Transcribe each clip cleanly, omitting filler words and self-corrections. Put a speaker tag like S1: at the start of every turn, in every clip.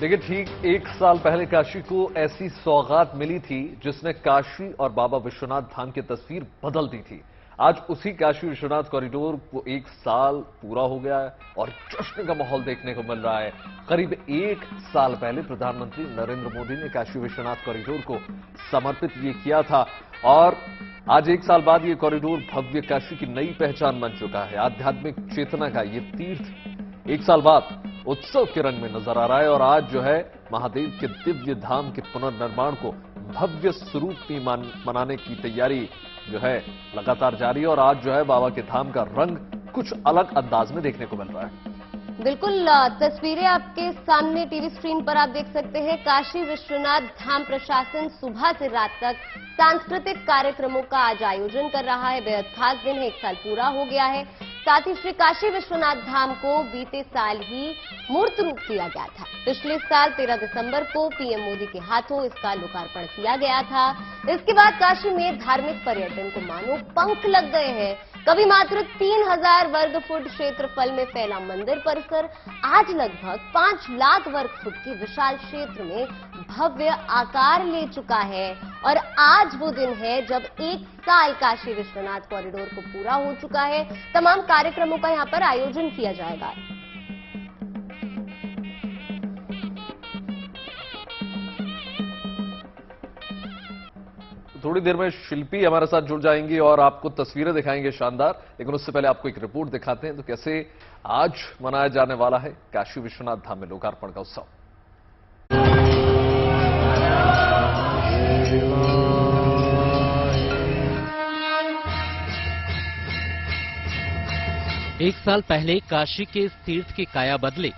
S1: देखिए, ठीक एक साल पहले काशी को ऐसी सौगात मिली थी जिसने काशी और बाबा विश्वनाथ धाम की तस्वीर बदल दी थी। आज उसी काशी विश्वनाथ कॉरिडोर को एक साल पूरा हो गया है और जश्न का माहौल देखने को मिल रहा है। करीब एक साल पहले प्रधानमंत्री नरेंद्र मोदी ने काशी विश्वनाथ कॉरिडोर को समर्पित ये किया था और आज एक साल बाद ये कॉरिडोर भव्य काशी की नई पहचान बन चुका है। आध्यात्मिक चेतना का ये तीर्थ एक साल बाद उत्सव के रंग में नजर आ रहा है और आज जो है महादेव के दिव्य धाम के पुनर्निर्माण को भव्य स्वरूप में मनाने की तैयारी जो है लगातार जारी है और आज जो है बाबा के धाम का रंग कुछ अलग अंदाज में देखने को मिल रहा है।
S2: बिल्कुल, तस्वीरें आपके सामने टीवी स्क्रीन पर आप देख सकते हैं। काशी विश्वनाथ धाम प्रशासन सुबह से रात तक सांस्कृतिक कार्यक्रमों का आज आयोजन कर रहा है। बेहद खास दिन है, एक साल पूरा हो गया है। साथ ही श्री काशी विश्वनाथ धाम को बीते साल ही मूर्त रूप दिया गया था। पिछले साल 13 दिसंबर को पीएम मोदी के हाथों इसका लोकार्पण किया गया था। इसके बाद काशी में धार्मिक पर्यटन को मानो पंख लग गए हैं। कभी मात्र 3000 वर्ग फुट क्षेत्रफल में फैला मंदिर परिसर आज लगभग 5 लाख वर्ग फुट के विशाल क्षेत्र में भव्य आकार ले चुका है और आज वो दिन है जब एक साल काशी विश्वनाथ कॉरिडोर को पूरा हो चुका है। तमाम कार्यक्रमों का यहां पर आयोजन किया जाएगा।
S1: थोड़ी देर में शिल्पी हमारे साथ जुड़ जाएंगी और आपको तस्वीरें दिखाएंगे शानदार, लेकिन उससे पहले आपको एक रिपोर्ट दिखाते हैं तो कैसे आज मनाया जाने वाला है काशी विश्वनाथ धाम में लोकार्पण का उत्सव।
S3: एक साल पहले काशी के इस तीर्थ की काया बदली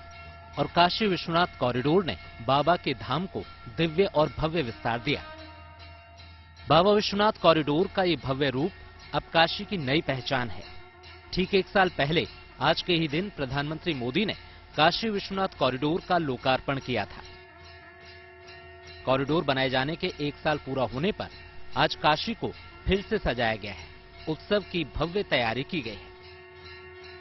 S3: और काशी विश्वनाथ कॉरिडोर ने बाबा के धाम को दिव्य और भव्य विस्तार दिया। बाबा विश्वनाथ कॉरिडोर का ये भव्य रूप अब काशी की नई पहचान है। ठीक एक साल पहले आज के ही दिन प्रधानमंत्री मोदी ने काशी विश्वनाथ कॉरिडोर का लोकार्पण किया था। कॉरिडोर बनाए जाने के एक साल पूरा होने पर आज काशी को फिर से सजाया गया है। उत्सव की भव्य तैयारी की गई है।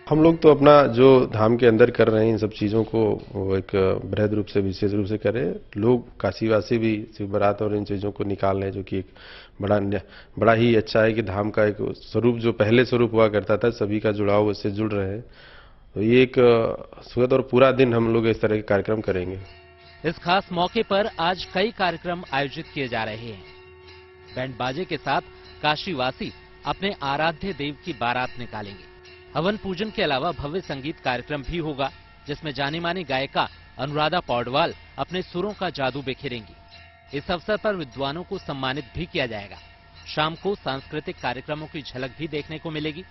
S4: हम लोग तो अपना जो धाम के अंदर कर रहे हैं इन सब चीज़ों को वो एक बृहद रूप से विशेष रूप से कर रहे हैं। लोग काशीवासी भी शिव बारात और इन चीज़ों को निकाल रहे हैं, जो कि एक बड़ा ही अच्छा है कि धाम का एक स्वरूप जो पहले स्वरूप हुआ करता था सभी का जुड़ाव उससे जुड़ रहे हैं। तो ये एक सुखद और पूरा दिन हम लोग इस तरह के कार्यक्रम करेंगे।
S3: इस खास मौके पर आज कई कार्यक्रम आयोजित किए जा रहे हैं। बैंड बाजे के साथ काशीवासी अपने आराध्य देव की बारात निकालेंगे। हवन पूजन के अलावा भव्य संगीत कार्यक्रम भी होगा, जिसमें जानी मानी गायिका अनुराधा पौडवाल अपने सुरों का जादू बिखेरेंगी। इस अवसर पर विद्वानों को सम्मानित भी किया जाएगा। शाम को सांस्कृतिक कार्यक्रमों की झलक भी देखने को मिलेगी।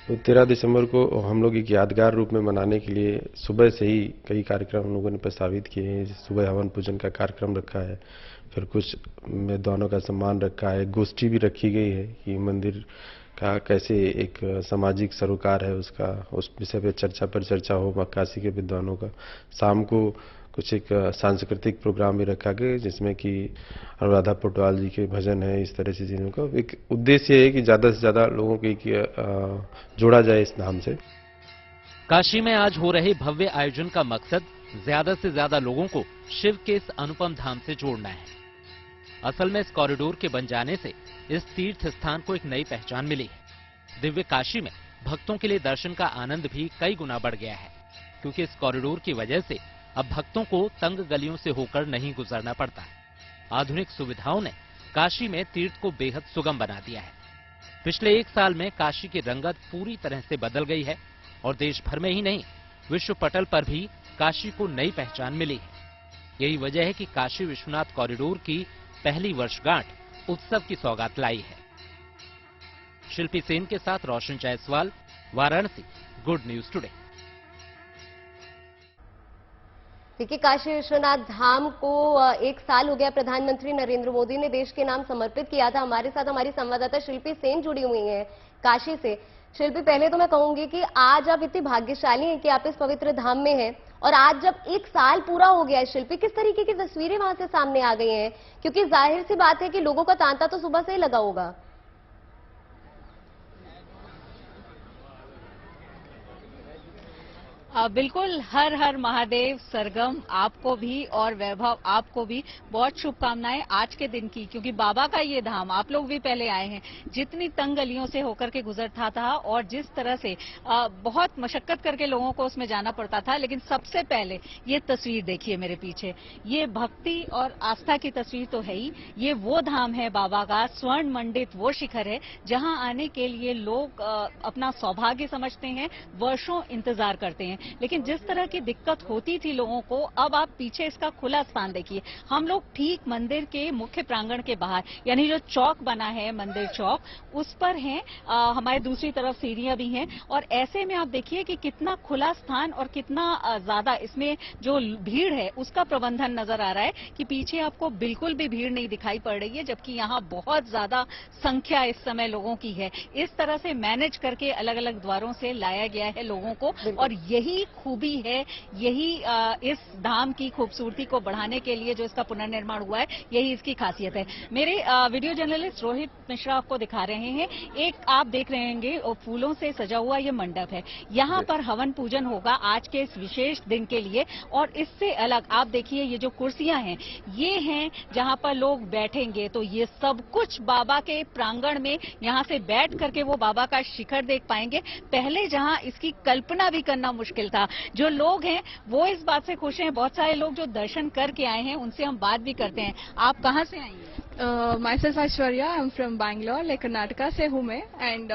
S4: तो 13 दिसंबर को हम लोग एक यादगार रूप में मनाने के लिए सुबह से ही कई कार्यक्रम हम लोगों ने प्रस्तावित किए हैं। सुबह हवन पूजन का कार्यक्रम रखा है, फिर कुछ विद्वानों का सम्मान रखा है, गोष्ठी भी रखी गई है कि मंदिर का कैसे एक सामाजिक सरोकार है उसका, उस विषय पे चर्चा हो काशी के विद्वानों का। शाम को कुछ एक सांस्कृतिक प्रोग्राम भी रखा गया जिसमें कि अनुराधा पौडवाल जी के भजन है। इस तरह से चीज़ों का एक उद्देश्य है कि ज़्यादा से ज़्यादा लोगों को जोड़ा जाए इस धाम से।
S3: काशी में आज हो रहे भव्य आयोजन का मकसद ज्यादा से ज्यादा लोगों को शिव के इस अनुपम धाम से जोड़ना है। असल में इस कॉरिडोर के बन जाने से इस तीर्थ स्थान को एक नई पहचान मिली है। दिव्य काशी में भक्तों के लिए दर्शन का आनंद भी कई गुना बढ़ गया है, क्योंकि इस कॉरिडोर की वजह से अब भक्तों को तंग गलियों से होकर नहीं गुजरना पड़ता। आधुनिक सुविधाओं ने काशी में तीर्थ को बेहद सुगम बना दिया है। पिछले एक साल में काशी की रंगत पूरी तरह से बदल गई है और देश भर में ही नहीं, विश्व पटल पर भी काशी को नई पहचान मिली है। यही वजह है कि काशी विश्वनाथ कॉरिडोर की पहली वर्षगांठ उत्सव की सौगात लाई है। शिल्पी सेन के साथ Roshan Jaiswal, Varanasi, good news today.
S2: देखिए, काशी विश्वनाथ धाम को एक साल हो गया प्रधानमंत्री नरेंद्र मोदी ने देश के नाम समर्पित किया था। हमारे साथ हमारी संवाददाता शिल्पी सेन जुड़ी हुई हैं काशी से। शिल्पी, पहले तो मैं कहूंगी कि आज आप इतनी भाग्यशाली हैं कि आप इस पवित्र धाम में हैं और आज जब एक साल पूरा हो गया है, शिल्पी किस तरीके की तस्वीरें वहां से सामने आ गई हैं? क्योंकि जाहिर सी बात है कि लोगों का तांता तो सुबह से ही लगा होगा।
S5: बिल्कुल, हर हर महादेव। सरगम, आपको भी और वैभव आपको भी बहुत शुभकामनाएं आज के दिन की, क्योंकि बाबा का ये धाम, आप लोग भी पहले आए हैं, जितनी तंग गलियों से होकर के गुजरता था और जिस तरह से बहुत मशक्कत करके लोगों को उसमें जाना पड़ता था, लेकिन सबसे पहले ये तस्वीर देखिए मेरे पीछे, ये भक्ति और आस्था की तस्वीर तो है ही। ये वो धाम है बाबा का, स्वर्ण मंडित वो शिखर है जहां आने के लिए लोग अपना सौभाग्य समझते हैं, वर्षों इंतजार करते हैं। लेकिन जिस तरह की दिक्कत होती थी लोगों को, अब आप पीछे इसका खुला स्थान देखिए। हम लोग ठीक मंदिर के मुख्य प्रांगण के बाहर, यानी जो चौक बना है मंदिर चौक, उस पर हैं। हमारे दूसरी तरफ सीढ़ियां भी हैं और ऐसे में आप देखिए कि कितना खुला स्थान और कितना ज्यादा इसमें जो भीड़ है उसका प्रबंधन नजर आ रहा है कि पीछे आपको बिल्कुल भी भीड़ नहीं दिखाई पड़ रही है, जबकि यहाँ बहुत ज्यादा संख्या इस समय लोगों की है। इस तरह से मैनेज करके अलग अलग द्वारों से लाया गया है लोगों को, और यही खूबी है, यही इस धाम की खूबसूरती को बढ़ाने के लिए जो इसका पुनर्निर्माण हुआ है, यही इसकी खासियत है। मेरे वीडियो जर्नलिस्ट रोहित मिश्रा आपको दिखा रहे हैं, एक आप देख रहे होंगे फूलों से सजा हुआ ये मंडप है, यहाँ पर हवन पूजन होगा आज के इस विशेष दिन के लिए। और इससे अलग आप देखिए ये जो कुर्सियां हैं, ये हैं जहाँ पर लोग बैठेंगे, तो ये सब कुछ बाबा के प्रांगण में यहाँ से बैठ करके वो बाबा का शिखर देख पाएंगे। पहले जहाँ इसकी कल्पना भी करना मुश्किल था। जो लोग हैं वो इस बात से खुश हैं, बहुत सारे लोग जो दर्शन करके आए हैं उनसे हम बात भी करते हैं। आप कहाँ से आई हैं?
S6: My self Aishwarya, I am from Bangalore, like Karnataka से हूँ मैं। And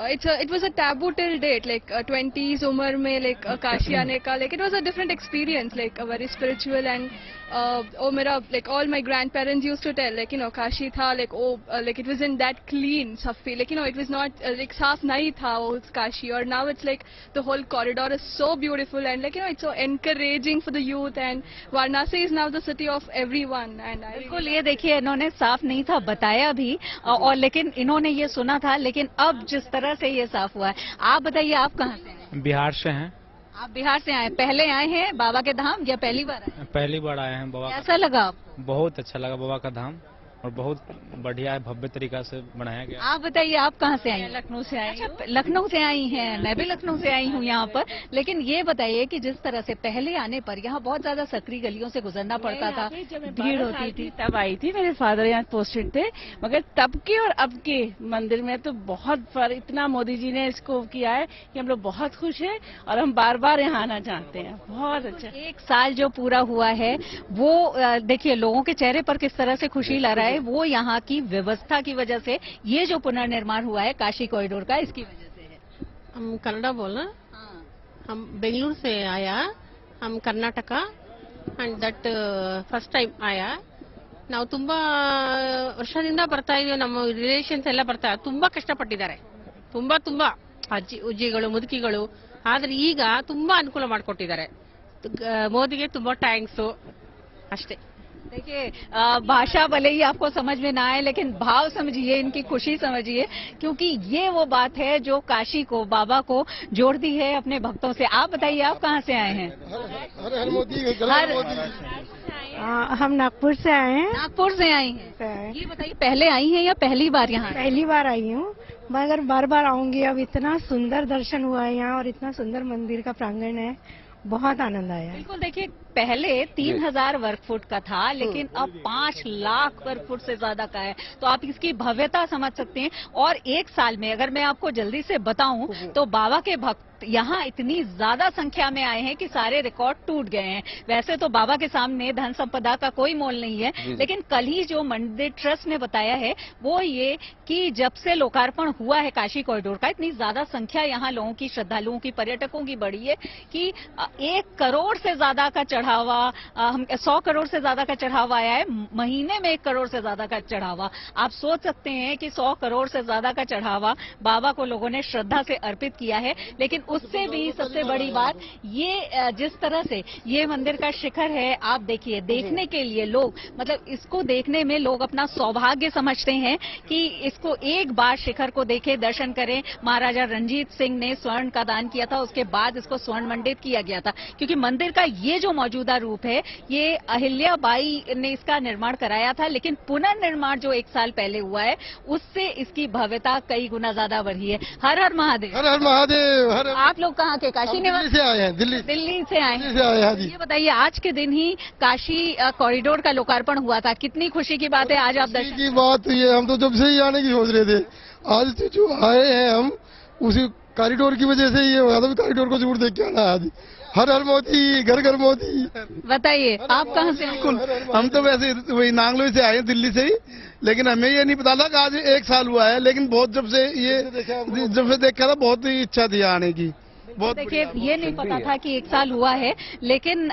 S6: it was a taboo till date, like 20s उम्र में like काशी आने का, like it was a different experience, like a very spiritual and मेरा like all my grandparents used to tell, like Kashi था, like like it wasn't that clean Safi, like it was not like साफ नहीं था वो काशी, और now it's like the whole corridor is so beautiful and like it's so encouraging for the youth, and Varanasi is now the city of everyone. And
S5: बिल्कुल, ये देखिए इन्होंने साफ नहीं था बताया भी, और लेकिन इन्होंने ये सुना था, लेकिन अब जिस तरह से ये साफ हुआ है। आप बताइए, आप कहाँ से हैं?
S7: बिहार से हैं।
S5: आप बिहार से आए, पहले आए हैं बाबा के धाम या पहली बार आए?
S7: पहली बार आए हैं बाबा।
S5: कैसा लगा आपको?
S7: बहुत अच्छा लगा बाबा का धाम, और बहुत बढ़िया है, भव्य तरीका से बनाया गया।
S5: आप बताइए, आप कहाँ से आई?
S6: लखनऊ से आई।
S5: अच्छा, लखनऊ से आई हैं, मैं भी लखनऊ से आई हूँ यहाँ पर। लेकिन ये बताइए कि जिस तरह से पहले आने पर यहाँ बहुत ज्यादा सकरी गलियों से गुजरना पड़ता था, भीड़ होती थी,
S8: तब आई थी, मेरे फादर यहाँ पोस्टेड थे, मगर तब के और अब के मंदिर में तो बहुत फर्क, इतना मोदी जी ने इसको किया है कि हम लोग बहुत खुश हैं और हम बार बार यहाँ आना चाहते हैं। बहुत अच्छा।
S5: एक साल जो पूरा हुआ है वो देखिए लोगों के चेहरे पर किस तरह से खुशी ला रहा है, वो यहाँ की व्यवस्था की वजह से, ये जो पुनर्निर्माण हुआ है काशी कॉरिडोर का, इसकी वजह से है।
S9: हम कन्नड़ा बोलना, हम बेंगलुरु से आया, हम Karnataka, and that first time ಆಯಾ. ನಾವು ತುಂಬಾ ವರ್ಷದಿಂದ ಬರ್ತಾ ಇದೀವಿ, ನಮ್ಮ ರಿಲೇಷನ್ಸ್ ಎಲ್ಲ ಬರ್ತಾ ತುಂಬಾ ಕಷ್ಟಪಟ್ಟಿದ್ದಾರೆ, ತುಂಬಾ ಅಜ್ಜಿಗಳು ಮುದುಕಿಗಳು, ಆದ್ರೆ ಈಗ ತುಂಬಾ ಅನುಕೂಲ ಮಾಡಿಕೊಟ್ಟಿದ್ದಾರೆ. ಮೋದಿಗೆ ತುಂಬಾ ಥ್ಯಾಂಕ್ಸ್ ಅಷ್ಟೇ.
S5: देखिए भाषा भले ही आपको समझ में ना आए, लेकिन भाव समझिए, इनकी खुशी समझिए, क्योंकि ये वो बात है जो काशी को, बाबा को जोड़ती है अपने भक्तों से। आप बताइए, आप कहाँ से आए हैं?
S10: हम नागपुर से आए हैं।
S5: नागपुर से आई हैं। ये बताइए, पहले आई हैं या पहली बार यहाँ?
S10: पहली बार आई हूँ, मगर बार बार आऊंगी। अब इतना सुंदर दर्शन हुआ है यहाँ, और इतना सुंदर मंदिर का प्रांगण है, बहुत आनंद आया।
S5: बिल्कुल, देखिए पहले 3000 वर्ग फुट का था, लेकिन अब 5 लाख वर्ग फुट से ज्यादा का है, तो आप इसकी भव्यता समझ सकते हैं। और एक साल में अगर मैं आपको जल्दी से बताऊं तो बाबा के भक्त यहाँ इतनी ज्यादा संख्या में आए हैं कि सारे रिकॉर्ड टूट गए हैं। वैसे तो बाबा के सामने धन संपदा का कोई मोल नहीं है, लेकिन कल ही जो मंदिर ट्रस्ट ने बताया है वो ये कि जब से लोकार्पण हुआ है काशी कॉरिडोर का, इतनी ज्यादा संख्या यहाँ लोगों की, श्रद्धालुओं की, पर्यटकों की बढ़ी है कि 1 करोड़ से ज्यादा का चढ़ावा, 100 करोड़ से ज्यादा का चढ़ावा आया है। महीने में 1 करोड़ से ज्यादा का चढ़ावा। आप सोच सकते हैं कि 100 करोड़ से ज्यादा का चढ़ावा बाबा को लोगों ने श्रद्धा से अर्पित किया है। लेकिन उससे भी सबसे बड़ी बात ये, जिस तरह से ये मंदिर का शिखर है, आप देखिए, देखने के लिए लोग, मतलब इसको देखने में लोग अपना सौभाग्य समझते हैं कि इसको एक बार शिखर को देखें, दर्शन करें। महाराजा रंजीत सिंह ने स्वर्ण का दान किया था, उसके बाद इसको स्वर्ण मंडित किया गया था, क्योंकि मंदिर का ये जो मौजूदा रूप है, ये अहिल्या बाई ने इसका निर्माण कराया था, लेकिन पुनर्निर्माण जो 1 साल पहले हुआ है उससे इसकी भव्यता कई गुना ज्यादा बढ़ी है। हर हर महादेव।
S11: हर हर महादेव। हर
S5: आप लोग कहाँ के? काशी निवासी?
S11: दिल्ली से आए हैं। दिल्ली
S5: से आए हैं।
S11: जी।
S5: ये बताइए, आज के दिन ही काशी कॉरिडोर का लोकार्पण हुआ था, कितनी खुशी की बात है। आज आप दर्शन
S11: की बात ये, हम तो जब से ही आने की सोच रहे थे, आज से जो आए हैं हम उसी कॉरिडोर की वजह से ये हुआ था। कॉरिडोर को जरूर देख के आना आज। हर हर मोदी, घर घर मोदी।
S5: बताइए आप कहाँ से?
S12: बिल्कुल, हम तो वैसे वही नांगलोई से आए हैं, दिल्ली से ही, लेकिन हमें ये नहीं पता था कि आज 1 साल हुआ है, लेकिन बहुत जब से देखा था बहुत ही इच्छा थी आने की।
S5: देखिए, ये नहीं पता था कि 1 साल हुआ है, लेकिन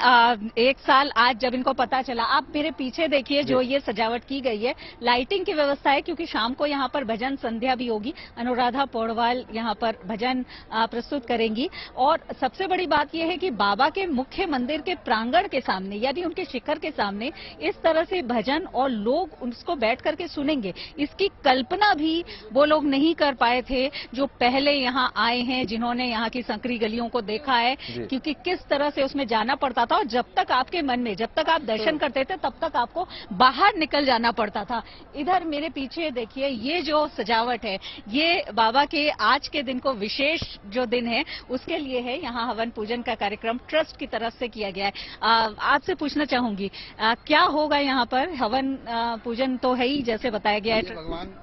S5: 1 साल आज जब इनको पता चला। आप मेरे पीछे देखिए, जो ये सजावट की गई है, लाइटिंग की व्यवस्था है, क्योंकि शाम को यहाँ पर भजन संध्या भी होगी। अनुराधा पौडवाल यहाँ पर भजन प्रस्तुत करेंगी। और सबसे बड़ी बात यह है कि बाबा के मुख्य मंदिर के प्रांगण के सामने, यानी उनके शिखर के सामने इस तरह से भजन, और लोग उसको बैठ करके सुनेंगे, इसकी कल्पना भी वो लोग नहीं कर पाए थे जो पहले यहाँ आए हैं, जिन्होंने यहाँ की संकरी गलियों को देखा है, क्योंकि किस तरह से उसमें जाना पड़ता था, और जब तक आपके मन में, जब तक आप दर्शन करते थे, तब तक आपको बाहर निकल जाना पड़ता था। इधर मेरे पीछे देखिए, ये जो सजावट है, ये बाबा के आज के दिन को विशेष जो दिन है उसके लिए है। यहाँ हवन पूजन का कार्यक्रम ट्रस्ट की तरफ से किया गया है। आपसे पूछना चाहूंगी, क्या होगा यहाँ पर? हवन पूजन तो है ही, जैसे बताया गया है।
S12: भगवान,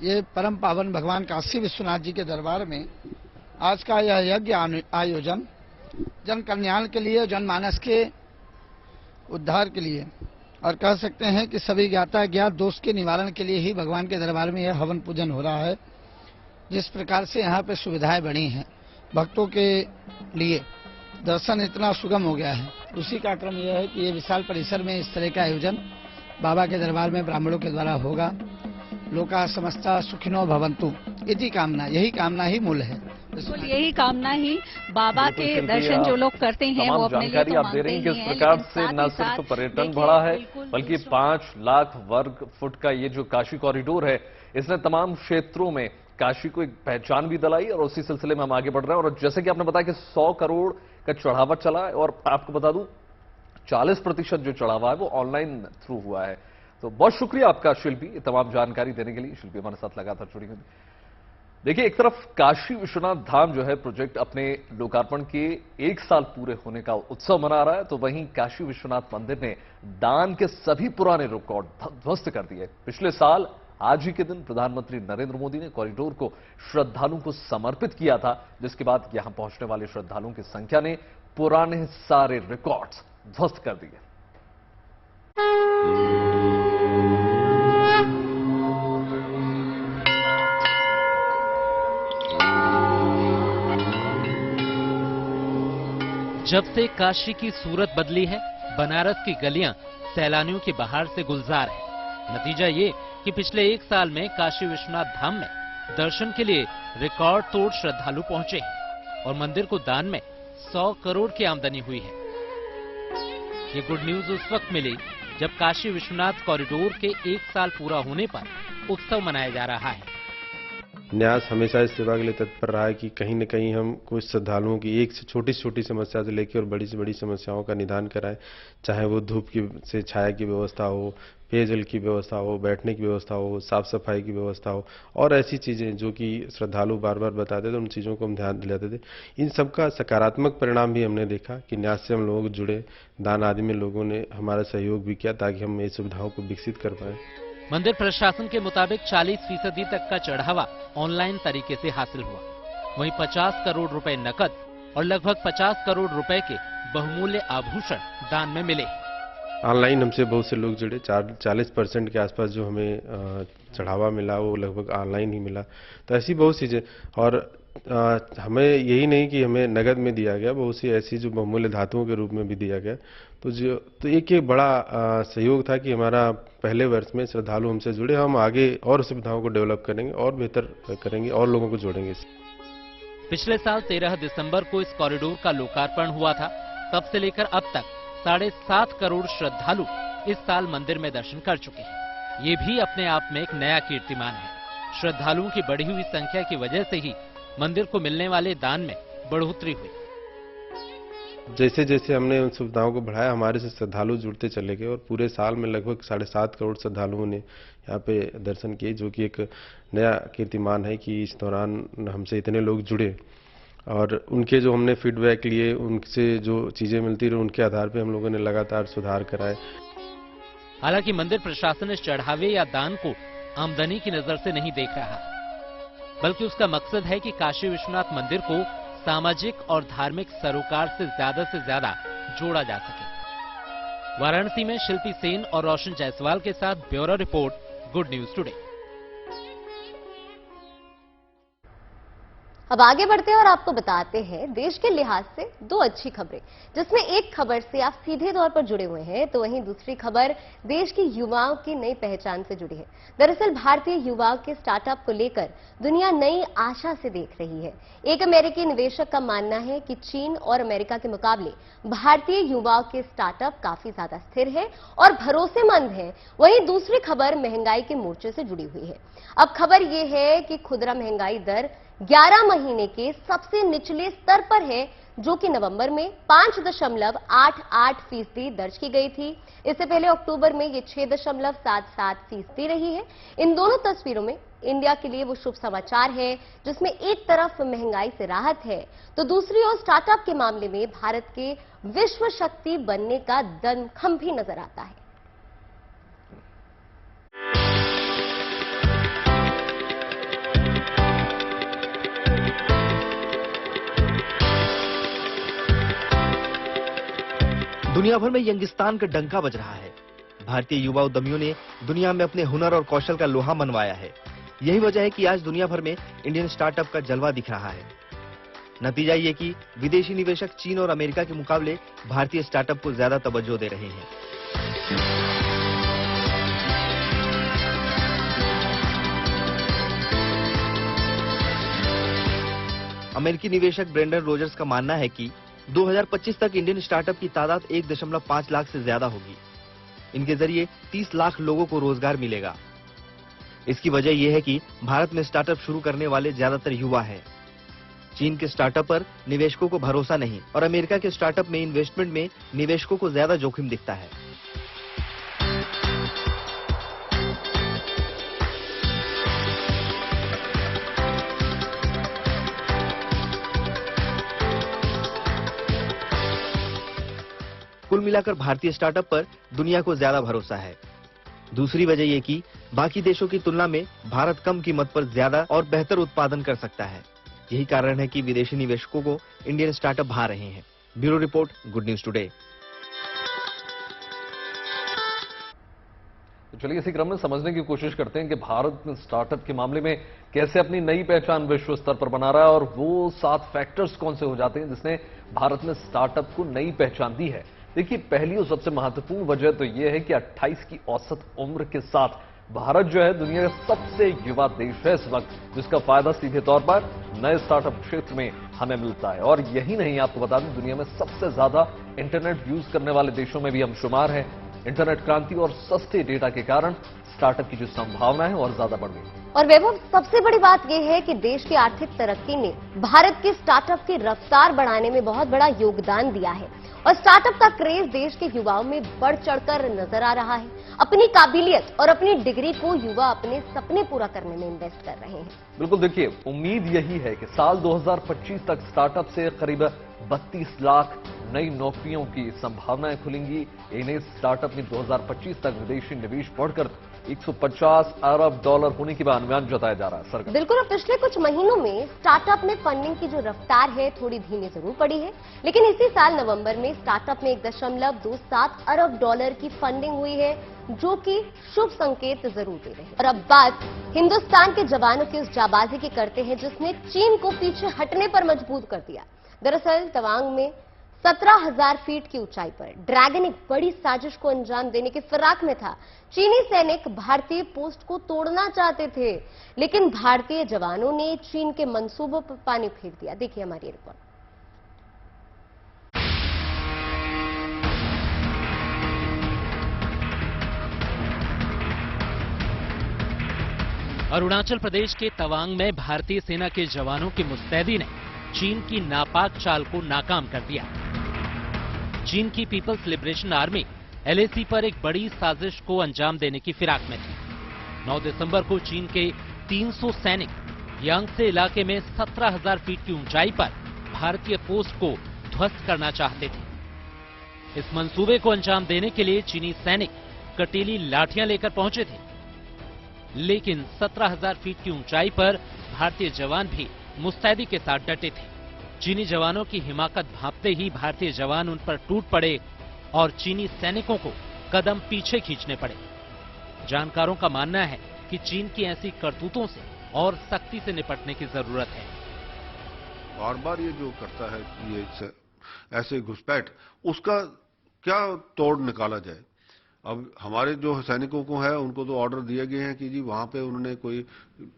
S12: ये परम पावन भगवान काशी विश्वनाथ जी के दरबार में आज का यह यज्ञ आयोजन जन कल्याण के लिए, जनमानस के उद्धार के लिए, और कह सकते हैं कि सभी ज्ञाता ज्ञात दोष के निवारण के लिए ही भगवान के दरबार में यह हवन पूजन हो रहा है। जिस प्रकार से यहाँ पे सुविधाएं बढ़ी हैं भक्तों के लिए, दर्शन इतना सुगम हो गया है, उसी का क्रम यह है कि ये विशाल परिसर में इस तरह का आयोजन बाबा के दरबार में ब्राह्मणों के द्वारा होगा। लोका समस्ता सुखिनो भवन्तु, यही कामना, यही कामना ही मूल है।
S5: बिल्कुल, यही कामना ही बाबा के दर्शन जो लोग करते हैं वो अपने लिए तो
S1: आप दे रही हैं कि इस प्रकार से न सिर्फ पर्यटन बढ़ा है, बल्कि 5 लाख वर्ग फुट का ये जो काशी कॉरिडोर है, इसने तमाम क्षेत्रों में काशी को एक पहचान भी दिलाई, और उसी सिलसिले में हम आगे बढ़ रहे हैं। और जैसे कि आपने बताया कि 100 करोड़ का चढ़ावा चला है, और आपको बता दूं 40% जो चढ़ावा है वो ऑनलाइन थ्रू हुआ है। तो बहुत शुक्रिया आपका शिल्पी, तमाम जानकारी देने के लिए। शिल्पी हमारे साथ लगातार जुड़ी हुई। देखिए, एक तरफ काशी विश्वनाथ धाम जो है प्रोजेक्ट अपने लोकार्पण के 1 साल पूरे होने का उत्सव मना रहा है, तो वहीं काशी विश्वनाथ मंदिर ने दान के सभी पुराने रिकॉर्ड ध्वस्त कर दिए। पिछले साल आज ही के दिन प्रधानमंत्री नरेंद्र मोदी ने कॉरिडोर को श्रद्धालुओं को समर्पित किया था, जिसके बाद यहां पहुंचने वाले श्रद्धालुओं की संख्या ने पुराने सारे रिकॉर्ड्स ध्वस्त कर दिए।
S3: जब से काशी की सूरत बदली है, बनारस की गलियां सैलानियों की बहार से गुलजार है। नतीजा ये कि पिछले 1 साल में काशी विश्वनाथ धाम में दर्शन के लिए रिकॉर्ड तोड़ श्रद्धालु पहुंचे हैं, और मंदिर को दान में 100 करोड़ की आमदनी हुई है। ये गुड न्यूज उस वक्त मिली जब काशी विश्वनाथ कॉरिडोर के 1 साल पूरा होने पर उत्सव मनाया जा रहा है।
S4: न्यास हमेशा इस सेवा के लिए तत्पर रहा है कि कहीं न कहीं हम कुछ श्रद्धालुओं की एक से छोटी समस्या से लेकर और बड़ी से बड़ी समस्याओं का निदान कराएं, चाहे वो धूप की से छाया की व्यवस्था हो, पेयजल की व्यवस्था हो, बैठने की व्यवस्था हो, साफ सफाई की व्यवस्था हो, और ऐसी चीज़ें जो कि श्रद्धालु बार बार बताते थे, उन चीज़ों को हम ध्यान दिलाते थे। इन सब का सकारात्मक परिणाम भी हमने देखा कि न्यास से हम लोग जुड़े, दान आदि में लोगों ने हमारा सहयोग भी किया ताकि हम इस सुविधाओं को विकसित कर पाएँ।
S3: मंदिर प्रशासन के मुताबिक 40% तक का चढ़ावा ऑनलाइन तरीके से हासिल हुआ। वहीं 50 करोड़ रुपए नकद और लगभग 50 करोड़ रुपए के बहुमूल्य आभूषण दान में मिले।
S4: ऑनलाइन हमसे बहुत से लोग जुड़े, 40% के आसपास जो हमें चढ़ावा मिला वो लगभग ऑनलाइन ही मिला। तो ऐसी बहुत चीज़ें, और हमें यही नहीं कि हमें नगद में दिया गया, बहुत सी ऐसी जो बहुमूल्य धातुओं के रूप में भी दिया गया। तो एक बड़ा सहयोग था कि हमारा पहले वर्ष में श्रद्धालु हमसे जुड़े, हम आगे और सुविधाओं को डेवलप करेंगे और बेहतर करेंगे और लोगों को जोड़ेंगे।
S3: पिछले साल 13 दिसंबर को इस कॉरिडोर का लोकार्पण हुआ था। तब से लेकर अब तक 7.5 करोड़ श्रद्धालु इस साल मंदिर में दर्शन कर चुके हैं। ये भी अपने आप में एक नया कीर्तिमान है। श्रद्धालुओं की बढ़ी हुई संख्या की वजह से ही मंदिर को मिलने वाले दान में बढ़ोतरी हुई।
S4: जैसे जैसे हमने उन सुविधाओं को बढ़ाया, हमारे से श्रद्धालु जुड़ते चले गए और पूरे साल में लगभग 7.5 करोड़ श्रद्धालुओं ने यहाँ पे दर्शन किए, जो कि एक नया कीर्तिमान है कि इस दौरान हमसे इतने लोग जुड़े। और उनके जो हमने फीडबैक लिए, उनसे जो चीज़ें मिलती रही, उनके आधार पे हम लोगों ने लगातार सुधार कराए।
S3: हालांकि मंदिर प्रशासन इस चढ़ावे या दान को आमदनी की नजर से नहीं देख रहा, बल्कि उसका मकसद है कि काशी विश्वनाथ मंदिर को सामाजिक और धार्मिक सरोकार से ज्यादा जोड़ा जा सके। वाराणसी में शिल्पी सेन और रोशन जायसवाल के साथ bureau report, good news today.
S2: अब आगे बढ़ते हैं और आपको बताते हैं देश के लिहाज से दो अच्छी खबरें, जिसमें एक खबर से आप सीधे तौर पर जुड़े हुए हैं, तो वहीं दूसरी खबर देश की युवाओं की नई पहचान से जुड़ी है। दरअसल भारतीय युवाओं के स्टार्टअप को लेकर दुनिया नई आशा से देख रही है। एक अमेरिकी निवेशक का मानना है कि चीन और अमेरिका के मुकाबले भारतीय युवाओं के स्टार्टअप काफी ज्यादा स्थिर है और भरोसेमंद है। वहीं दूसरी खबर महंगाई के मोर्चे से जुड़ी हुई है। अब खबर यह है कि खुदरा महंगाई दर 11 महीने के सबसे निचले स्तर पर है, जो कि नवंबर में 5.88% दर्ज की गई थी। इससे पहले अक्टूबर में ये 6.77% रही है। इन दोनों तस्वीरों में इंडिया के लिए वो शुभ समाचार है, जिसमें एक तरफ महंगाई से राहत है, तो दूसरी ओर स्टार्टअप के मामले में भारत के विश्व शक्ति बनने का दमखम भी नजर आता है।
S13: दुनिया भर में यंगिस्तान का डंका बज रहा है। भारतीय युवा उद्यमियों ने दुनिया में अपने हुनर और कौशल का लोहा मनवाया है। यही वजह है कि आज दुनिया भर में इंडियन स्टार्टअप का जलवा दिख रहा है। नतीजा ये कि विदेशी निवेशक चीन और अमेरिका के मुकाबले भारतीय स्टार्टअप को ज्यादा तवज्जो दे रहे हैं। अमेरिकी निवेशक ब्रेंडन रोजर्स का मानना है कि 2025 तक इंडियन स्टार्टअप की तादाद 1.5 लाख से ज्यादा होगी। इनके जरिए 30 लाख लोगों को रोजगार मिलेगा। इसकी वजह यह है कि भारत में स्टार्टअप शुरू करने वाले ज्यादातर युवा हैं। चीन के स्टार्टअप पर निवेशकों को भरोसा नहीं और अमेरिका के स्टार्टअप में इन्वेस्टमेंट में निवेशकों को ज्यादा जोखिम दिखता है। कुल मिलाकर भारतीय स्टार्टअप पर दुनिया को ज्यादा भरोसा है। दूसरी वजह यह कि बाकी देशों की तुलना में भारत कम कीमत पर ज्यादा और बेहतर उत्पादन कर सकता है। यही कारण है कि विदेशी निवेशकों को इंडियन स्टार्टअप भा रहे हैं। Bureau report, good news today.
S1: तो चलिए इसी क्रम में समझने की कोशिश करते हैं कि भारत में स्टार्टअप के मामले में कैसे अपनी नई पहचान विश्व स्तर पर बना रहा है और वो 7 फैक्टर्स कौन से हो जाते हैं जिसने भारत में स्टार्टअप को नई पहचान दी है। देखिए, पहली और सबसे महत्वपूर्ण वजह तो यह है कि 28 की औसत उम्र के साथ भारत जो है दुनिया का सबसे युवा देश है इस वक्त, जिसका फायदा सीधे तौर पर नए स्टार्टअप क्षेत्र में हमें मिलता है। और यही नहीं, आपको बता दें दुनिया में सबसे ज्यादा इंटरनेट यूज करने वाले देशों में भी हम शुमार हैं। इंटरनेट क्रांति और सस्ते डेटा के कारण स्टार्टअप की जो संभावना है और ज्यादा बढ़ गई।
S2: और वैभव, सबसे बड़ी बात यह है कि देश की आर्थिक तरक्की ने भारत के स्टार्टअप की रफ्तार बढ़ाने में बहुत बड़ा योगदान दिया है और स्टार्टअप का क्रेज देश के युवाओं में बढ़ चढ़कर नजर आ रहा है। अपनी काबिलियत और अपनी डिग्री को युवा अपने सपने पूरा करने में इन्वेस्ट कर रहे हैं। बिल्कुल,
S1: देखिए, उम्मीद यही है कि साल 2025 तक स्टार्टअप से करीब 32 लाख नई नौकरियों की संभावनाएं खुलेंगी। इन्हें स्टार्टअप में 2025 तक विदेशी निवेश बढ़कर $150 अरब होने की अनुमान जताया जा रहा है। सरकार
S2: बिल्कुल, अब पिछले कुछ महीनों में स्टार्टअप में फंडिंग की जो रफ्तार है थोड़ी धीमी जरूर पड़ी है, लेकिन इसी साल नवंबर में स्टार्टअप में $1.27 अरब की फंडिंग हुई है, जो कि शुभ संकेत जरूर दे रहे हैं। और अब बात हिंदुस्तान के जवानों की उस जाबाजी की करते हैं जिसने चीन को पीछे हटने पर मजबूर कर दिया। दरअसल तवांग में 17,000 फीट की ऊंचाई पर ड्रैगन एक बड़ी साजिश को अंजाम देने की फिराक में था। चीनी सैनिक भारतीय पोस्ट को तोड़ना चाहते थे, लेकिन भारतीय जवानों ने चीन के मंसूबों पर पानी फेर दिया। देखिए हमारी रिपोर्ट।
S3: अरुणाचल प्रदेश के तवांग में भारतीय सेना के जवानों की मुस्तैदी ने चीन की नापाक चाल को नाकाम कर दिया। चीन की पीपल्स लिबरेशन आर्मी LAC पर एक बड़ी साजिश को अंजाम देने की फिराक में थी। 9 दिसंबर को चीन के 300 सैनिक यांगसे इलाके में 17,000 फीट की ऊंचाई पर भारतीय पोस्ट को ध्वस्त करना चाहते थे। इस मंसूबे को अंजाम देने के लिए चीनी सैनिक कटीली लाठियां लेकर पहुंचे थे, लेकिन 17,000 फीट की ऊंचाई पर भारतीय जवान भी मुस्तैदी के साथ डटे थे। चीनी जवानों की हिमाकत भांपते ही भारतीय जवान उन पर टूट पड़े और चीनी सैनिकों को कदम पीछे खींचने पड़े। जानकारों का मानना है कि चीन की ऐसी करतूतों से और सख्ती से निपटने की जरूरत है।
S14: बार बार ये जो करता है, ये ऐसे घुसपैठ, उसका क्या तोड़ निकाला जाए। अब हमारे जो सैनिकों को है उनको तो ऑर्डर दिए गए हैं कि जी वहां पे उन्होंने कोई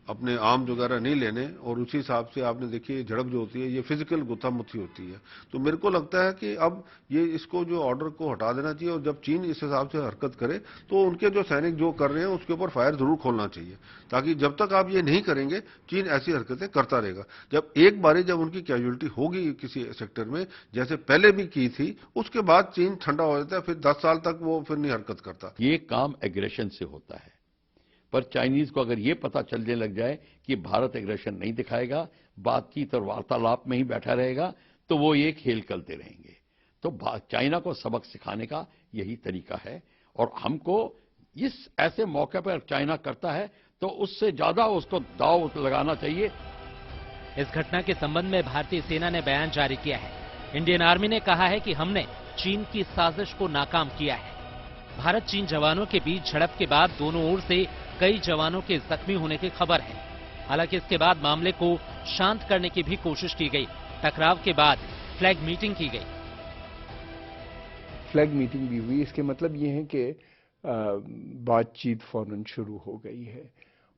S14: अपने आर्म्स वगैरह नहीं लेने, और उसी हिसाब से आपने देखिए झड़प जो होती है ये फिजिकल गुत्थामुत्थी होती है। तो मेरे को लगता है कि अब ये इसको जो ऑर्डर को हटा देना चाहिए, और जब चीन इस हिसाब से हरकत करे तो उनके जो सैनिक जो कर रहे हैं उसके ऊपर फायर जरूर खोलना चाहिए, ताकि जब तक आप ये नहीं करेंगे चीन ऐसी हरकतें करता रहेगा। जब एक बारी जब उनकी कैजुअलिटी होगी किसी सेक्टर में, जैसे पहले भी की थी, उसके बाद चीन ठंडा हो जाता है, फिर 10 साल तक वो फिर नहीं हरकत करता।
S15: ये काम एग्रेशन से होता है, पर चाइनीज को अगर ये पता चलने लग जाए कि भारत एग्रेशन नहीं दिखाएगा, बातचीत और वार्तालाप में ही बैठा रहेगा, तो वो ये खेल खेलते रहेंगे। तो चाइना को सबक सिखाने का यही तरीका है, और हमको इस ऐसे मौके पर चाइना करता है तो उससे ज्यादा उसको दाव लगाना चाहिए।
S3: इस घटना के संबंध में भारतीय सेना ने बयान जारी किया है। इंडियन आर्मी ने कहा है कि हमने चीन की साजिश को नाकाम किया है। भारत चीन जवानों के बीच झड़प के बाद दोनों ओर से कई जवानों के जख्मी होने की खबर है। हालांकि इसके बाद मामले को शांत करने की भी कोशिश की गई। टकराव के बाद फ्लैग मीटिंग की गई।
S16: फ्लैग मीटिंग भी हुई। इसके मतलब ये है कि बातचीत फौरन शुरू हो गई है,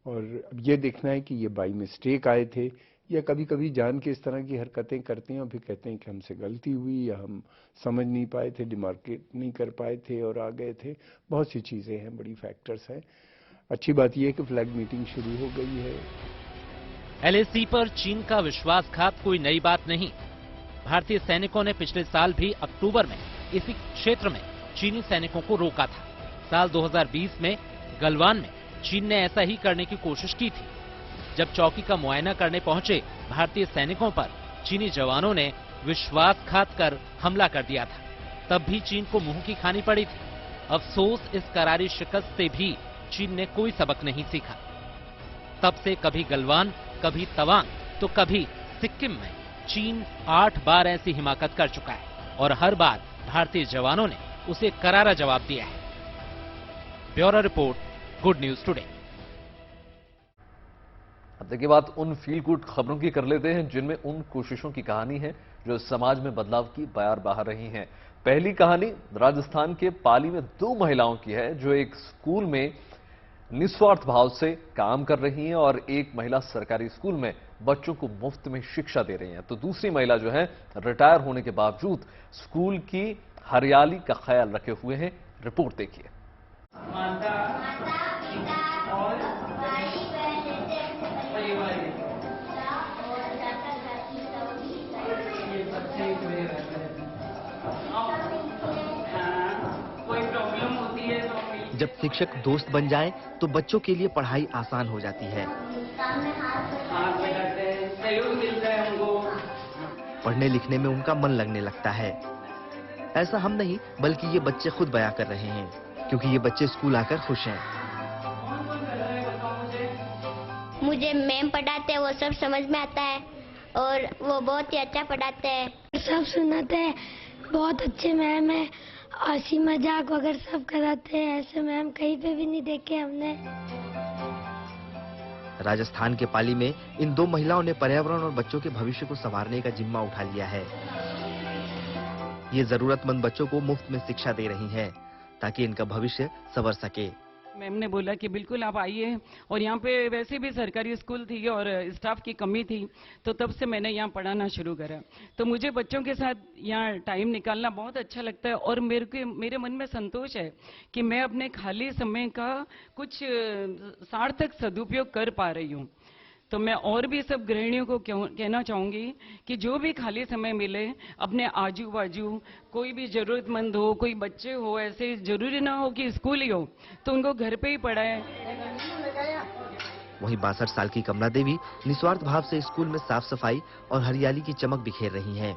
S16: और अब ये देखना है कि ये बाई मिस्टेक आए थे या कभी कभी जान के इस तरह की हरकतें करते हैं और फिर कहते हैं कि हमसे गलती हुई, या हम समझ नहीं पाए थे, डिमार्केट नहीं कर पाए थे और आ गए थे। बहुत सी चीज़ें हैं, बड़ी फैक्टर्स हैं। अच्छी बात यह है कि फ्लैग मीटिंग शुरू हो गई है।
S3: LAC पर चीन का विश्वासघात कोई नई बात नहीं। भारतीय सैनिकों ने पिछले साल भी अक्टूबर में इसी क्षेत्र में चीनी सैनिकों को रोका था। साल 2020 में गलवान में चीन ने ऐसा ही करने की कोशिश की थी। जब चौकी का मुआयना करने पहुंचे भारतीय सैनिकों पर चीनी जवानों ने विश्वासघात कर हमला कर दिया था। तब भी चीन को मुंह की खानी पड़ी थी। अफसोस, इस करारी शिकस्त से भी चीन ने कोई सबक नहीं सीखा। तब से कभी गलवान, कभी तवांग, तो कभी सिक्किम में चीन 8 बार ऐसी हिमाकत कर चुका है, और हर बार भारतीय जवानों ने उसे करारा जवाब दिया है। Bureau report, good news today.
S1: अब देखिए बात उन फील गुड खबरों की कर लेते हैं जिनमें उन कोशिशों की कहानी है जो समाज में बदलाव की बयार बहा रही हैं। पहली कहानी राजस्थान के पाली में 2 महिलाओं की है जो एक स्कूल में निस्वार्थ भाव से काम कर रही हैं, और एक महिला सरकारी स्कूल में बच्चों को मुफ्त में शिक्षा दे रही हैं, तो दूसरी महिला जो है रिटायर होने के बावजूद स्कूल की हरियाली का ख्याल रखे हुए हैं। रिपोर्ट देखिए।
S13: जब शिक्षक दोस्त बन जाए तो बच्चों के लिए पढ़ाई आसान हो जाती है। पढ़ने लिखने में उनका मन लगने लगता है। ऐसा हम नहीं बल्कि ये बच्चे खुद बयां कर रहे हैं, क्योंकि ये बच्चे स्कूल आकर खुश हैं।
S17: मुझे मैम पढ़ाते हैं, वो सब समझ में आता है और वो बहुत ही अच्छा पढ़ाते हैं।
S10: सब सुनाते हैं, बहुत अच्छे मैम है, हंसी मजाक वगैरह सब कराते हैं। ऐसे मैम कहीं पे भी नहीं देखे हमने।
S13: राजस्थान के पाली में इन 2 महिलाओं ने पर्यावरण और बच्चों के भविष्य को संवारने का जिम्मा उठा लिया है। ये जरूरतमंद बच्चों को मुफ्त में शिक्षा दे रही हैं, ताकि इनका भविष्य संवर सके।
S18: मैम ने बोला कि बिल्कुल आप आइए, और यहाँ पे वैसे भी सरकारी स्कूल थी और स्टाफ की कमी थी, तो तब से मैंने यहाँ पढ़ाना शुरू करा। तो मुझे बच्चों के साथ यहाँ टाइम निकालना बहुत अच्छा लगता है, और मेरे मन में संतोष है कि मैं अपने खाली समय का कुछ सार्थक सदुपयोग कर पा रही हूँ। तो मैं और भी सब गृहिणियों को कहना चाहूंगी कि जो भी खाली समय मिले अपने आजू बाजू कोई भी जरूरतमंद हो, कोई बच्चे हो, ऐसे जरूरी ना हो कि स्कूल ही हो, तो उनको घर पे ही पढ़ाएं।
S13: वहीं 62 साल की कमला देवी निस्वार्थ भाव से स्कूल में साफ सफाई और हरियाली की चमक बिखेर रही हैं।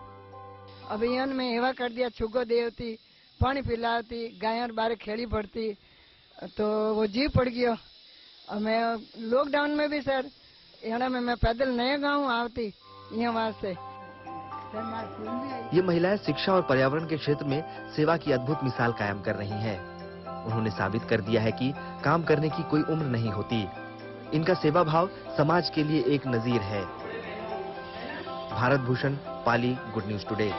S19: अभियान में एवा कर दिया, छुगो देवती, पानी पिलाती, गाय बारे खेली पड़ती, तो वो जी पड़ गया। मैं लॉकडाउन में भी सर यहाँ में मैं पैदल नए गाँव आती यहाँ वास्ते।
S13: ये महिलाएं शिक्षा और पर्यावरण के क्षेत्र में सेवा की अद्भुत मिसाल कायम कर रही हैं। उन्होंने साबित कर दिया है कि काम करने की कोई उम्र नहीं होती। इनका सेवा भाव समाज के लिए एक नजीर है। भारत भूषण, पाली, गुड न्यूज टुडे।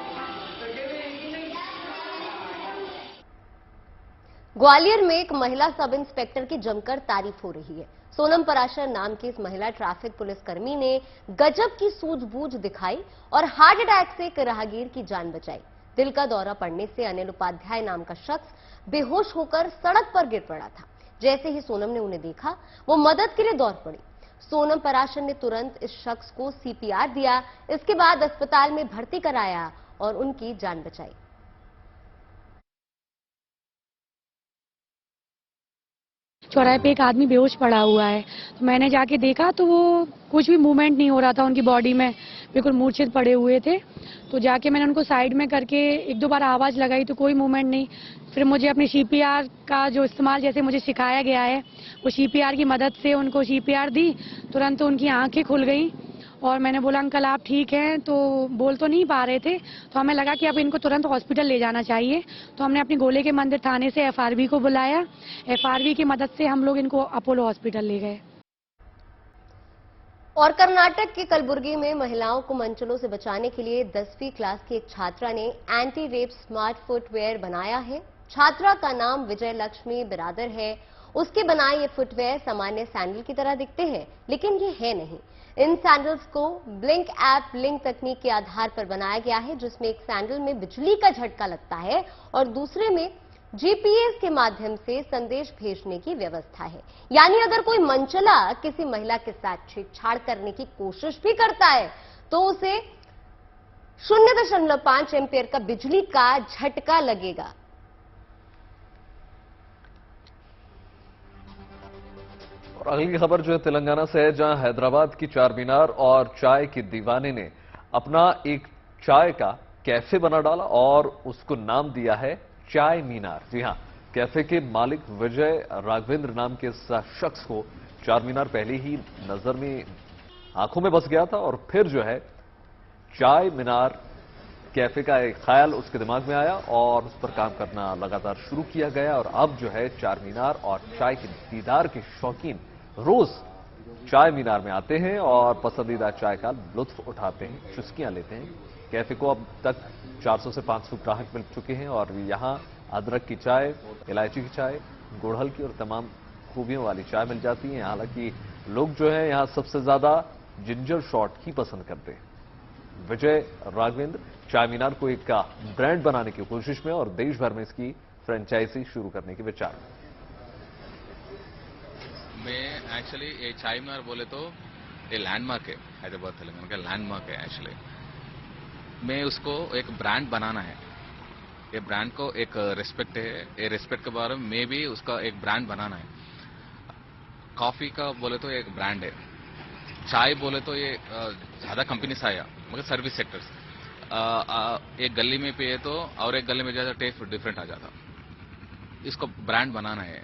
S2: ग्वालियर में एक महिला सब इंस्पेक्टर की जमकर तारीफ हो रही है। सोनम पराशर नाम की इस महिला ट्रैफिक पुलिसकर्मी ने गजब की सूझबूझ दिखाई और हार्ट अटैक से एक राहगीर की जान बचाई। दिल का दौरा पड़ने से अनिल उपाध्याय नाम का शख्स बेहोश होकर सड़क पर गिर पड़ा था। जैसे ही सोनम ने उन्हें देखा, वो मदद के लिए दौड़ पड़ी। सोनम पराशर ने तुरंत इस शख्स को सीपीआर दिया। इसके बाद अस्पताल में भर्ती कराया और उनकी जान बचाई।
S20: चौराहे पे एक आदमी बेहोश पड़ा हुआ है, तो मैंने जाके देखा तो वो कुछ भी मूवमेंट नहीं हो रहा था उनकी बॉडी में, बिल्कुल मूर्छित पड़े हुए थे। तो जाके मैंने उनको साइड में करके एक दो बार आवाज लगाई तो कोई मूवमेंट नहीं। फिर मुझे अपनी सीपीआर का जो इस्तेमाल जैसे मुझे सिखाया गया है, वो सीपीआर की मदद से उनको सीपीआर दी। तुरंत उनकी आंखें खुल गई और मैंने बोला अंकल आप ठीक हैं, तो बोल तो नहीं पा रहे थे। तो हमें लगा कि अब इनको तुरंत हॉस्पिटल ले जाना चाहिए, तो हमने अपनी गोले के मंदिर थाने से एफआरवी को बुलाया। एफआरवी की मदद से हम लोग इनको अपोलो हॉस्पिटल ले गए।
S2: और कर्नाटक के कलबुर्गी में महिलाओं को मंचलों से बचाने के लिए 10वीं क्लास की एक छात्रा ने एंटी रेप स्मार्ट फुटवेयर बनाया है। छात्रा का नाम विजय लक्ष्मी बिरादर है। उसके बनाए ये फुटवेयर सामान्य सैंडल की तरह दिखते हैं, लेकिन ये है नहीं। इन सैंडल्स को ब्लिंक ऐप लिंक तकनीक के आधार पर बनाया गया है, जिसमें एक सैंडल में बिजली का झटका लगता है और दूसरे में जीपीएस के माध्यम से संदेश भेजने की व्यवस्था है। यानी अगर कोई मंचला किसी महिला के साथ छेड़छाड़ करने की कोशिश भी करता है तो उसे 0.5 एम्पियर का बिजली का झटका लगेगा।
S1: और अगली खबर जो है तेलंगाना से है, जहां हैदराबाद की चार मीनार और चाय की दीवाने ने अपना एक चाय का कैफे बना डाला और उसको नाम दिया है चाय मीनार। जी हां, कैफे के मालिक विजय राघवेंद्र नाम के इस शख्स को चार मीनार पहले ही नजर में आंखों में बस गया था और फिर जो है चाय मीनार कैफे का एक ख्याल उसके दिमाग में आया और उस पर काम करना लगातार शुरू किया गया। और अब जो है चार मीनार और चाय के दीदार के शौकीन रोज चाय मीनार में आते हैं और पसंदीदा चाय का लुत्फ उठाते हैं, चुस्कियां लेते हैं। कैफे को अब तक 400 से 500 ग्राहक मिल चुके हैं और यहां अदरक की चाय, इलायची की चाय, गुड़हल की और तमाम खूबियों वाली चाय मिल जाती है। हालांकि लोग जो है यहां सबसे ज्यादा जिंजर शॉट ही पसंद करते हैं। विजय राघवेंद्र चाय मीनार को एक ब्रांड बनाने की कोशिश में और देश भर में इसकी फ्रेंचाइजी शुरू करने के विचार में।
S21: मैं एक्चुअली ये चाय मीनार बोले तो ये लैंडमार्क है, हैदराबाद तेलंगाना का लैंडमार्क है। एक्चुअली मैं उसको एक ब्रांड बनाना है। ये ब्रांड को एक रिस्पेक्ट है, ये रिस्पेक्ट के बारे में भी उसका एक ब्रांड बनाना है। कॉफी का बोले तो एक ब्रांड है, चाय बोले तो ये ज्यादा कंपनीज आया मगर सर्विस सेक्टर्स एक गली में पिए तो और एक गली में ज्यादा टेस्ट डिफरेंट आ जाता। इसको ब्रांड बनाना है।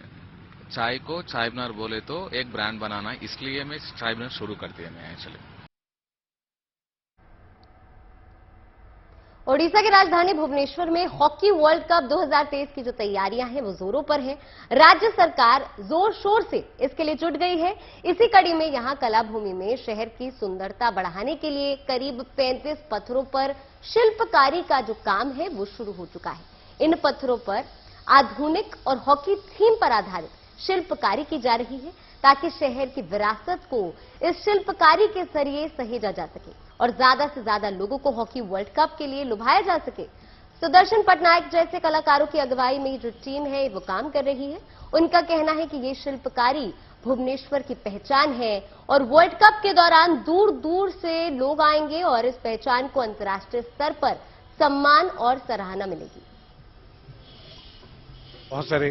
S21: चाय को चाय मीनार बोले तो एक ब्रांड बनाना है, इसलिए मैं चाय मीनार शुरू करती है मैं एक्चुअली।
S2: ओडिशा की राजधानी भुवनेश्वर में हॉकी वर्ल्ड कप 2023 की जो तैयारियां हैं वो जोरों पर है। राज्य सरकार जोर शोर से इसके लिए जुट गई है। इसी कड़ी में यहां कलाभूमि में शहर की सुंदरता बढ़ाने के लिए करीब 35 पत्थरों पर शिल्पकारी का जो काम है वो शुरू हो चुका है। इन पत्थरों पर आधुनिक और हॉकी थीम पर आधारित शिल्पकारी की जा रही है ताकि शहर की विरासत को इस शिल्पकारी के जरिए सहेजा जा सके और ज्यादा से ज्यादा लोगों को हॉकी वर्ल्ड कप के लिए लुभाया जा सके। सुदर्शन पटनायक जैसे कलाकारों की अगुवाई में जो टीम है वो काम कर रही है। उनका कहना है कि ये शिल्पकारी भुवनेश्वर की पहचान है और वर्ल्ड कप के दौरान दूर दूर से लोग आएंगे और इस पहचान को अंतर्राष्ट्रीय स्तर पर सम्मान और सराहना मिलेगी।
S7: बहुत सारे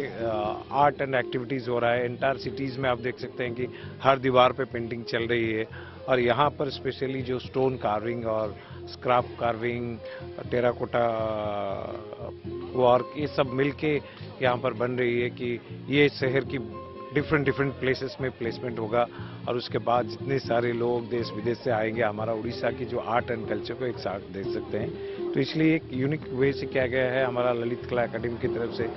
S7: आर्ट एंड एक्टिविटीज हो रहा है। एंटायर सिटीज में आप देख सकते हैं कि हर दीवार पे पेंटिंग चल रही है और यहाँ पर स्पेशली जो स्टोन कार्विंग और स्क्रैप कार्विंग, टेराकोटा वर्क, ये सब मिलके यहाँ पर बन रही है कि ये शहर की डिफरेंट प्लेसेस में प्लेसमेंट होगा और उसके बाद जितने सारे लोग देश विदेश से आएंगे हमारा उड़ीसा की जो आर्ट एंड कल्चर को एक साथ देख सकते हैं। तो इसलिए एक यूनिक वे से किया गया है हमारा ललित कला अकादमी की तरफ से।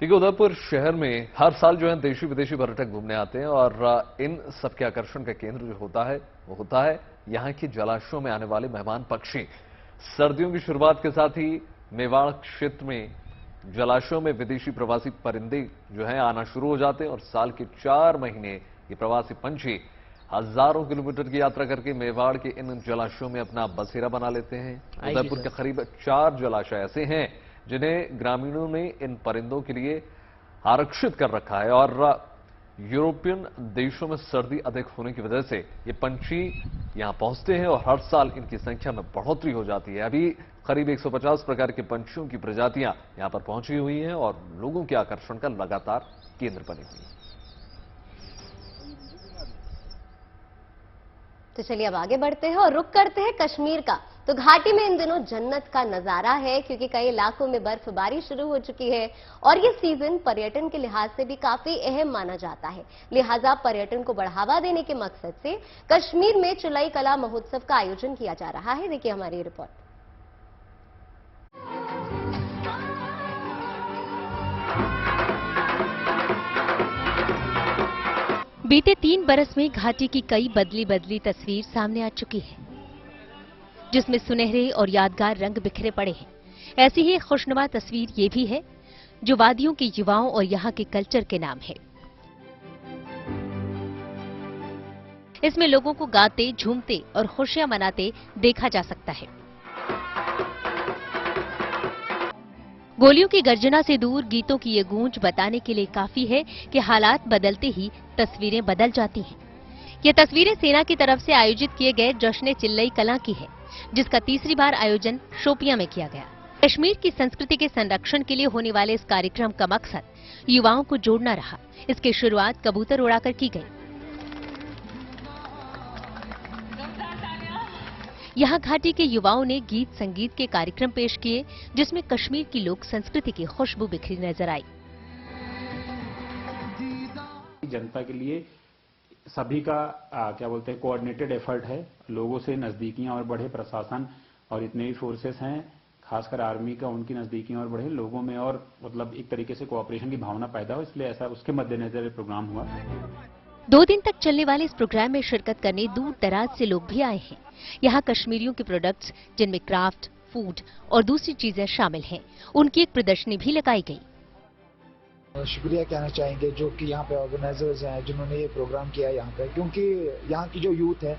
S1: देखिए, उदयपुर शहर में हर साल जो है देशी विदेशी पर्यटक घूमने आते हैं और इन सबके आकर्षण का केंद्र जो होता है वो होता है यहाँ की जलाशयों में आने वाले मेहमान पक्षी। सर्दियों की शुरुआत के साथ ही मेवाड़ क्षेत्र में जलाशयों में विदेशी प्रवासी परिंदे जो हैं आना शुरू हो जाते हैं और साल के 4 महीने ये प्रवासी पंछी हजारों किलोमीटर की यात्रा करके मेवाड़ के इन जलाशयों में अपना बसेरा बना लेते हैं। उदयपुर के करीब 4 जलाशय ऐसे हैं जिन्हें ग्रामीणों ने इन परिंदों के लिए आरक्षित कर रखा है और यूरोपियन देशों में सर्दी अधिक होने की वजह से ये पंछी यहां पहुंचते हैं और हर साल इनकी संख्या में बढ़ोतरी हो जाती है। अभी करीब 150 प्रकार के पंछियों की प्रजातियां यहां पर पहुंची हुई हैं और लोगों के आकर्षण का लगातार केंद्र बनी हुई है।
S2: तो चलिए अब आगे बढ़ते हैं और रुक करते हैं कश्मीर का। तो घाटी में इन दिनों जन्नत का नजारा है क्योंकि कई इलाकों में बर्फबारी शुरू हो चुकी है और ये सीजन पर्यटन के लिहाज से भी काफी अहम माना जाता है। लिहाजा पर्यटन को बढ़ावा देने के मकसद से कश्मीर में चुलाई कला महोत्सव का आयोजन किया जा रहा है। देखिए हमारी रिपोर्ट।
S22: बीते 3 बरस में घाटी की कई बदली तस्वीर सामने आ चुकी है, जिसमें सुनहरे और यादगार रंग बिखरे पड़े हैं। ऐसी ही खुशनुमा तस्वीर ये भी है जो वादियों के युवाओं और यहाँ के कल्चर के नाम है। इसमें लोगों को गाते, झूमते और खुशियां मनाते देखा जा सकता है। गोलियों की गर्जना से दूर गीतों की ये गूंज बताने के लिए काफी है कि हालात बदलते ही तस्वीरें बदल जाती हैं। ये तस्वीरें सेना की तरफ से आयोजित किए गए जश्न चिल्लई कला की है, जिसका तीसरी बार आयोजन शोपियां में किया गया। कश्मीर की संस्कृति के संरक्षण के लिए होने वाले इस कार्यक्रम का मकसद युवाओं को जोड़ना रहा। इसकी शुरुआत कबूतर उड़ाकर की गई। यहाँ घाटी के युवाओं ने गीत संगीत के कार्यक्रम पेश किए, जिसमें कश्मीर की लोक संस्कृति की खुशबू बिखरी नजर आई।
S23: जनता के लिए सभी का क्या बोलते हैं कोऑर्डिनेटेड एफर्ट है। लोगों से नजदीकियां और बढ़े, प्रशासन और इतने भी फोर्सेस हैं, खासकर आर्मी का, उनकी नजदीकियां और बढ़े, लोगों में और मतलब एक तरीके से कोऑपरेशन की भावना पैदा हो, इसलिए ऐसा उसके मद्देनजर प्रोग्राम हुआ।
S22: 2 दिन तक चलने वाले इस प्रोग्राम में शिरकत करने दूर दराज से लोग भी आए हैं। यहाँ कश्मीरियों के प्रोडक्ट्स, जिनमें क्राफ्ट, फूड और दूसरी चीजें शामिल हैं, उनकी एक प्रदर्शनी भी लगाई गई।
S24: शुक्रिया कहना चाहेंगे जो कि यहाँ पे ऑर्गेनाइजर्स हैं जिन्होंने ये प्रोग्राम किया है यहाँ पे, क्योंकि यहाँ की जो यूथ है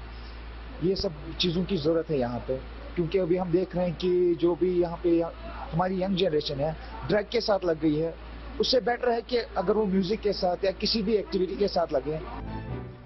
S24: ये सब चीज़ों की ज़रूरत है यहाँ पे। क्योंकि अभी हम देख रहे हैं कि जो भी यहाँ पे हमारी यंग जनरेशन है ड्रग के साथ लग गई है। उससे बेटर है कि अगर वो म्यूजिक के साथ या किसी भी एक्टिविटी के साथ लगे।